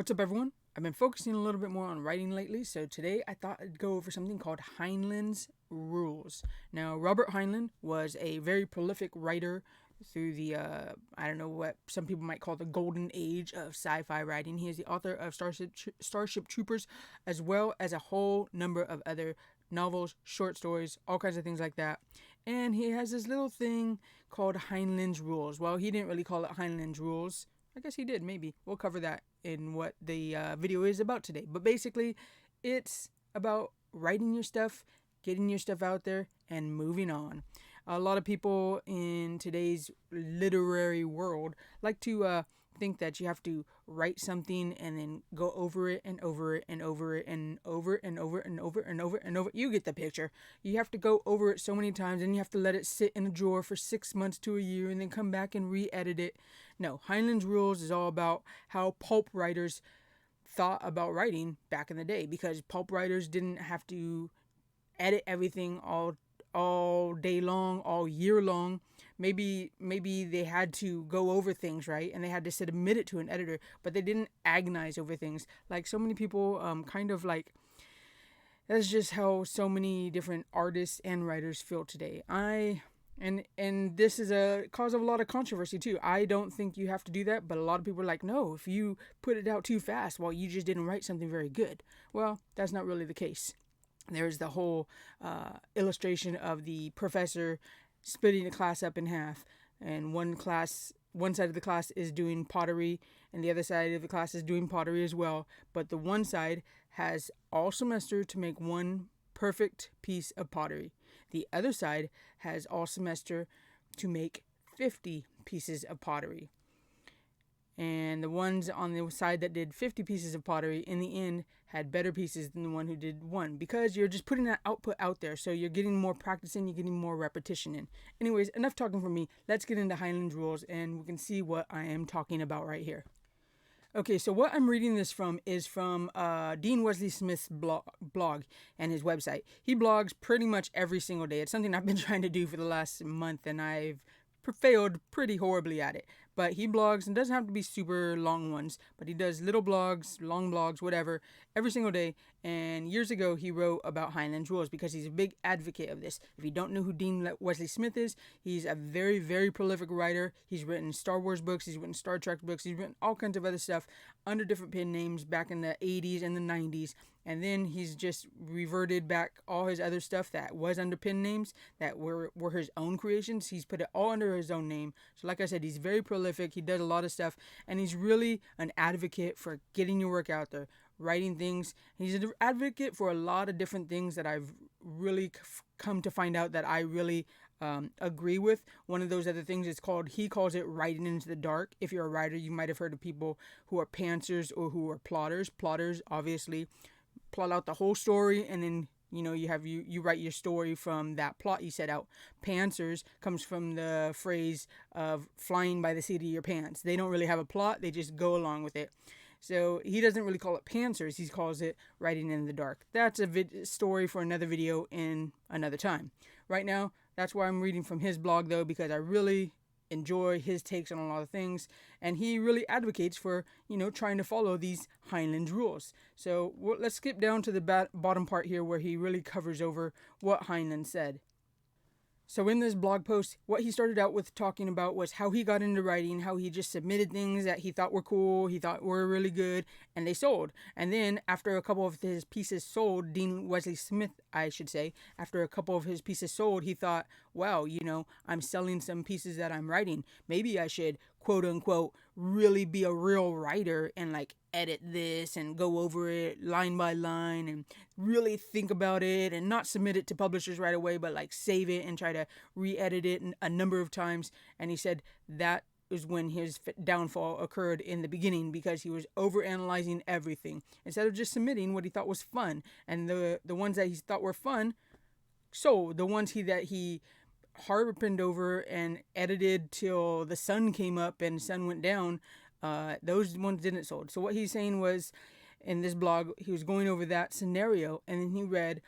What's up, everyone? I've been focusing a little bit more on writing lately, so today I thought I'd go over something called Heinlein's rules. Now, Robert Heinlein was a very prolific writer through the, I don't know what some people might call the golden age of sci-fi writing. He is the author of Starship Troopers, as well as a whole number of other novels, short stories, all kinds of things like that. And he has this little thing called Heinlein's rules. Well, he didn't really call it Heinlein's rules. I guess he did, maybe. We'll cover that in what the video is about today. But basically, it's about writing your stuff, getting your stuff out there, and moving on. A lot of people in today's literary world like to think that you have to write something and then go over it and over it and over it and over and over and over and over and over. You get the picture. You have to go over it so many times, and you have to let it sit in a drawer for 6 months to a year and then come back and re-edit it. No, Heinlein's rules is all about how pulp writers thought about writing back in the day, because pulp writers didn't have to edit everything all day long, all year long. Maybe they had to go over things, right? And they had to submit it to an editor, but they didn't agonize over things. Like so many people kind of like, that's just how so many different artists and writers feel today. And this is a cause of a lot of controversy too. I don't think you have to do that, but a lot of people are like, no, if you put it out too fast, well, you just didn't write something very good. Well, that's not really the case. There's the whole illustration of the professor splitting the class up in half, and one side of the class is doing pottery, and the other side of the class is doing pottery as well. But the one side has all semester to make one perfect piece of pottery. The other side has all semester to make 50 pieces of pottery. And the ones on the side that did 50 pieces of pottery, in the end, had better pieces than the one who did one. Because you're just putting that output out there. So you're getting more practice in, you're getting more repetition in. Anyways, enough talking from me. Let's get into Heinlein's rules, and we can see what I am talking about right here. Okay, so what I'm reading this from is from Dean Wesley Smith's blog and his website. He blogs pretty much every single day. It's something I've been trying to do for the last month, and I've failed pretty horribly at it. But he blogs, and doesn't have to be super long ones, but he does little blogs, long blogs, whatever, every single day. And years ago, he wrote about Heinlein's rules because he's a big advocate of this. If you don't know who Dean Wesley Smith is, he's a very, very prolific writer. He's written Star Wars books, he's written Star Trek books, he's written all kinds of other stuff under different pen names back in the 80s and the 90s. And then he's just reverted back all his other stuff that was under pen names that were his own creations. He's put it all under his own name. So like I said, he's very prolific. He does a lot of stuff, and he's really an advocate for getting your work out there, writing things. He's an advocate for a lot of different things that I've really come to find out that I really agree with. One of those other things is he calls it writing into the dark. If you're a writer, you might have heard of people who are pantsers or who are plotters. Plotters, obviously, plot out the whole story, and then you write your story from that plot you set out. Pantsers comes from the phrase of flying by the seat of your pants. They don't really have a plot, they just go along with it. So he doesn't really call it pantsers, he calls it writing in the dark. That's a story for another video in another time. Right now, that's why I'm reading from his blog though, because I really enjoy his takes on a lot of things, and he really advocates for trying to follow these Heinlein's rules. So let's skip down to the bottom part here where he really covers over what Heinlein said. So in this blog post, what he started out with talking about was how he got into writing, how he just submitted things that he thought were cool, he thought were really good, and they sold. And then after a couple of his pieces sold, Dean Wesley Smith, I should say, after a couple of his pieces sold, he thought, wow, I'm selling some pieces that I'm writing. Maybe I should, quote unquote, really be a real writer and like edit this and go over it line by line and really think about it and not submit it to publishers right away, but like save it and try to re-edit it a number of times. And he said that is when his downfall occurred in the beginning, because he was overanalyzing everything instead of just submitting what he thought was fun. And the ones that he thought were fun sold. The ones that he harped over and edited till the sun came up and sun went down, those ones didn't sold. So what he's saying was, in this blog, he was going over that scenario, and then he read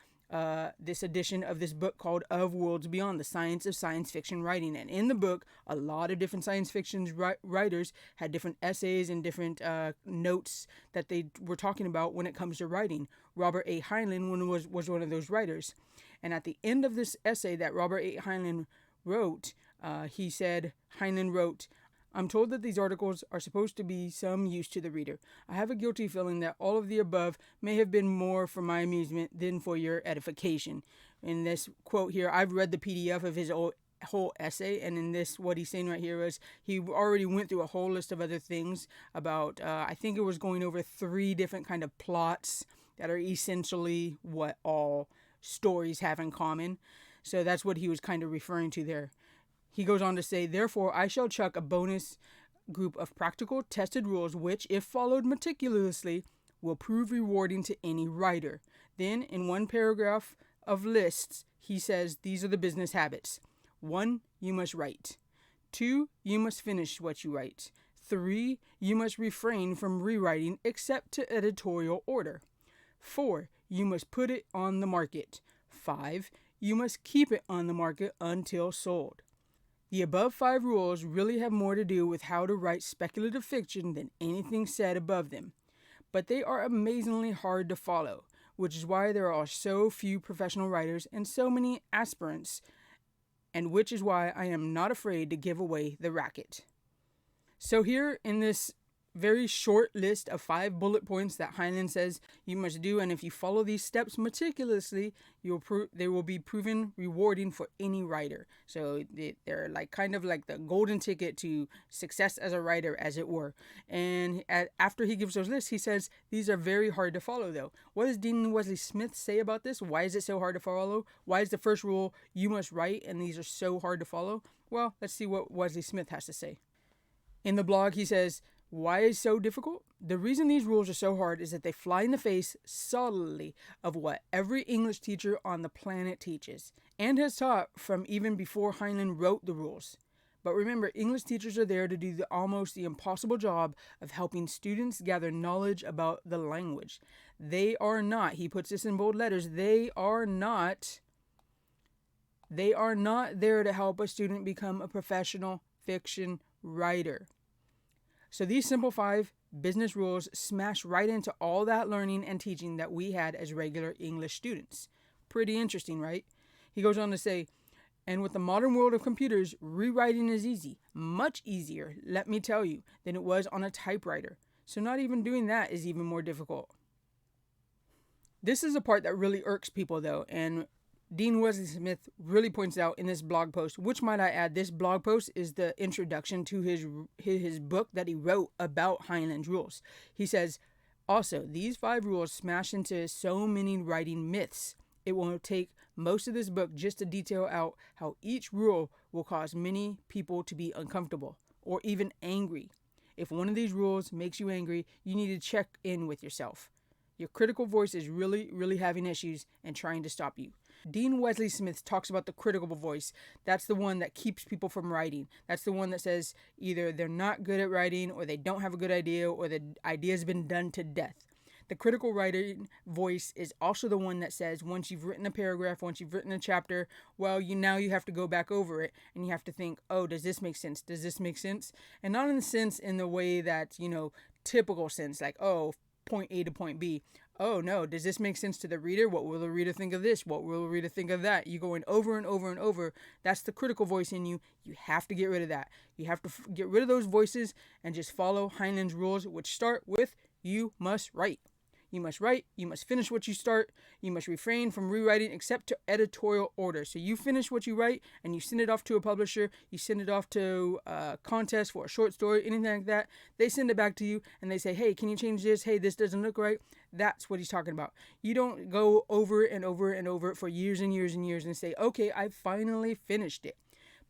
this edition of this book called Of Worlds Beyond, the Science of Science Fiction Writing. And in the book, a lot of different science fiction writers had different essays and different notes that they were talking about when it comes to writing. Robert A. Heinlein was one of those writers. And at the end of this essay that Robert A. Heinlein wrote, Heinlein wrote, I'm told that these articles are supposed to be some use to the reader. I have a guilty feeling that all of the above may have been more for my amusement than for your edification. In this quote here, I've read the PDF of his whole essay, and in this, what he's saying right here was he already went through a whole list of other things about, I think it was going over 3 different kind of plots that are essentially what all stories have in common. So that's what he was kind of referring to there. He goes on to say, therefore, I shall chuck a bonus group of practical, tested rules which, if followed meticulously, will prove rewarding to any writer. Then, in one paragraph of lists, he says these are the business habits. 1. You must write. 2. You must finish what you write. 3. You must refrain from rewriting except to editorial order. 4. You must put it on the market. 5. You must keep it on the market until sold. The above 5 rules really have more to do with how to write speculative fiction than anything said above them. But they are amazingly hard to follow, which is why there are so few professional writers and so many aspirants, and which is why I am not afraid to give away the racket. So here in this very short list of 5 bullet points that Heinlein says you must do, and if you follow these steps meticulously, they will be proven rewarding for any writer. So they're like kind of like the golden ticket to success as a writer, as it were. And after he gives those lists, he says these are very hard to follow, though. What does Dean Wesley Smith say about this? Why is it so hard to follow? Why is the first rule you must write, and these are so hard to follow? Well, let's see what Wesley Smith has to say. In the blog, he says, why is so difficult? The reason these rules are so hard is that they fly in the face solidly of what every English teacher on the planet teaches and has taught from even before Heinlein wrote the rules. But remember, English teachers are there to do almost the impossible job of helping students gather knowledge about the language. They are not, he puts this in bold letters, they are not there to help a student become a professional fiction writer. So these simple 5 business rules smash right into all that learning and teaching that we had as regular English students. Pretty interesting, right? He goes on to say, and with the modern world of computers, rewriting is easy, much easier, let me tell you, than it was on a typewriter. So not even doing that is even more difficult. This is a part that really irks people, though, and Dean Wesley Smith really points out in this blog post, which might I add, this blog post is the introduction to his book that he wrote about Heinlein's rules. He says, also, these 5 rules smash into so many writing myths. It will take most of this book just to detail out how each rule will cause many people to be uncomfortable or even angry. If one of these rules makes you angry, you need to check in with yourself. Your critical voice is really, really having issues and trying to stop you. Dean Wesley Smith talks about the critical voice. That's the one that keeps people from writing. That's the one that says either they're not good at writing or they don't have a good idea or the idea's been done to death. The critical writing voice is also the one that says once you've written a paragraph, once you've written a chapter, well, now you have to go back over it and you have to think, oh, does this make sense? Does this make sense? And not in the sense in the way that, typical sense, like, oh, point A to point B. Oh no, does this make sense to the reader? What will the reader think of this? What will the reader think of that? You're going over and over and over. That's the critical voice in you. You have to get rid of that. You have to get rid of those voices and just follow Heinlein's rules, which start with you must write. You must write, you must finish what you start, you must refrain from rewriting except to editorial order. So you finish what you write and you send it off to a publisher, you send it off to a contest for a short story, anything like that. They send it back to you and they say, hey, can you change this? Hey, this doesn't look right. That's what he's talking about. You don't go over and over and over it for years and years and years and say, okay, I finally finished it.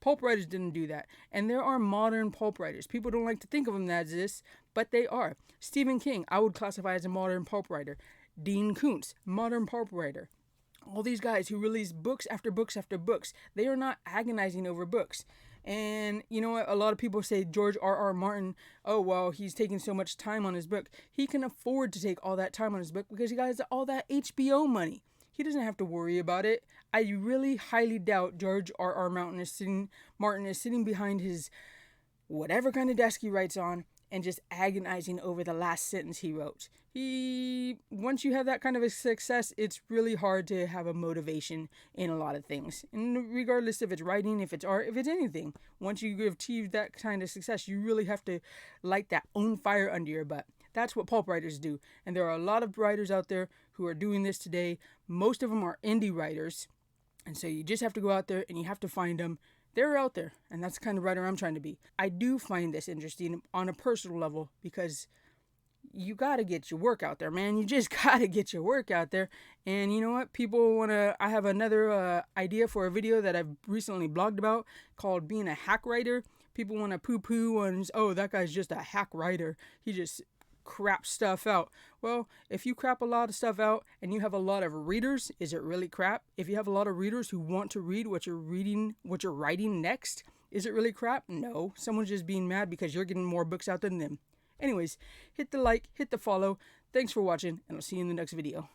Pulp writers didn't do that. And there are modern pulp writers. People don't like to think of them as this, but they are. Stephen King, I would classify as a modern pulp writer. Dean Koontz, modern pulp writer. All these guys who release books after books after books, they are not agonizing over books. And you know what? A lot of people say George R.R. Martin, oh, well, he's taking so much time on his book. He can afford to take all that time on his book because he got all that HBO money. he doesn't have to worry about it. I really highly doubt George R.R. Martin is sitting behind his whatever kind of desk he writes on and just agonizing over the last sentence he wrote. Once you have that kind of a success, it's really hard to have a motivation in a lot of things. And regardless if it's writing, if it's art, if it's anything, once you achieve that kind of success, you really have to light that own fire under your butt. That's what pulp writers do. And there are a lot of writers out there who are doing this today. Most of them are indie writers. And so you just have to go out there and you have to find them. They're out there, and that's the kind of writer I'm trying to be. I do find this interesting on a personal level because you got to get your work out there, man. You just got to get your work out there. And you know what? People want to... I have another idea for a video that I've recently blogged about called Being a Hack Writer. People want to poo-poo on, oh, that guy's just a hack writer. He just crap stuff out. Well, if you crap a lot of stuff out and you have a lot of readers, is it really crap? If you have a lot of readers who want to read what you're writing next, is it really crap? No. Someone's just being mad because you're getting more books out than them. Anyways, hit the like, hit the follow. Thanks for watching, and I'll see you in the next video.